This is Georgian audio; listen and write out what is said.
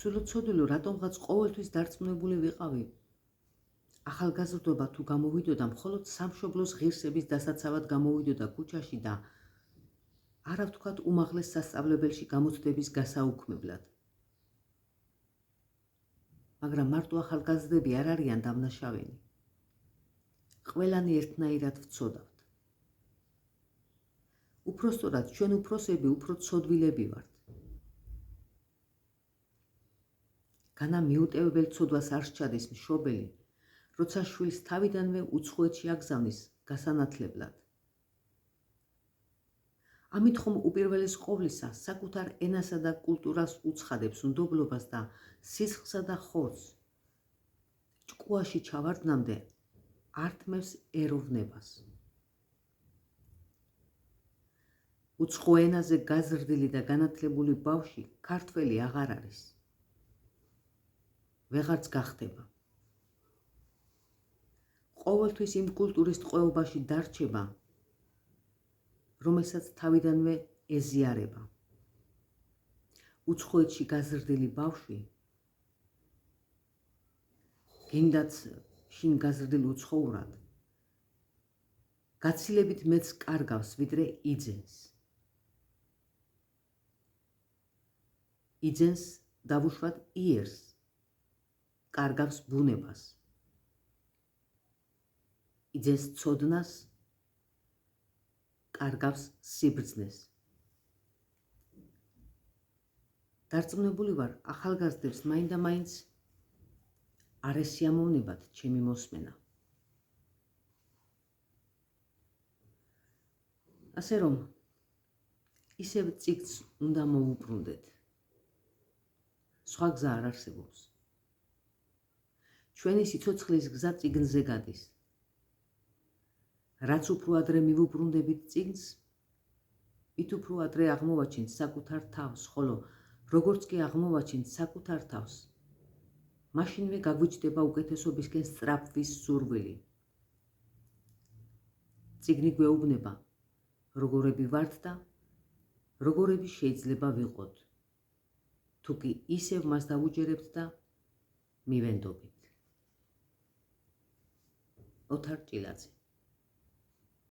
სულოცოდულო, რატომღაც ყოველთვის დარწმუნებული ვიყავი. ახალგაზრდობა თუ გამოვიდოდა, მხოლოდ სამშობლოს ღირსების დასაცავად გამოვიდოდა ქუჩაში და არა ვთქვათ უმაღლეს სასწავლებელში გამოცდების გასაუქმებლად. მაგრამ მარტო ახალგაზრდები არ არიან დამნაშავენი. ყველანი ერთნაირად ვცოდავთ. უпростоრად, ჩვენ უფროსები უფრო ცოდვილები ვართ. განა მიუტევებელ ცოდვას არ სჩადეს მშობელი, როცა შვილს თავიდანვე უცხოეთში აგზავნის გასანათლებლად. ამით ხომ უპირველეს ყოვლისა საკუთარ ენასა და კულტურას უცხადებს უნდობლობას და სისხლსა და ხორცს. ჭკუაში ჩავარდნამდე ართმევს ეროვნებას. უცხო ენაზე გაზრდილი და განათლებული ბავშვი ქართველი აღარ არის. ვეღარც გახდება. ყოველთვის იმ კულტურის ტყვეობაში დარჩება, რომელსაც თავიდანვე ეზიარება. უცხოეთში გაზრდილი ბავშვი, გინდაც შინ გაზრდილ უცხოურად, გაცილებით მეც კარგავს, ვიდრე იძენს. იძენს დავუშვათ იერს, კარგავს ბუნებას. იძენს ცოდნას, კარგავს სიბრძნეს. დარწმუნებული ვარ, ახალგაზრდებს მაინდა-მაინც არ ესიამოვნებათ ჩემი მოსმენა. ასე რომ, ისევ წიგნს უნდა მოუბრუნდეთ. სხვა გზა არ არსებობს. ჩვენი სიცოცხლის გზა წიგნზე გადის. რაც უფრო ადრე მივუბრუნდებით წიგნს, მით უფრო ადრე აღმოვაჩენთ საკუთარ თავს, ხოლო როგორც კი აღმოვაჩენთ საკუთარ თავს, მაშინვე გაგვიჩნდება უკეთესობისკენ სწრაფვის სურვილი. წიგნი გვეუბნება, როგორები ვართ და როგორები შეიძლება ვიყოთ. თუ კი ისევ მას დავუჯერებთ და მივენდობით. ოთარ ჭილაძე.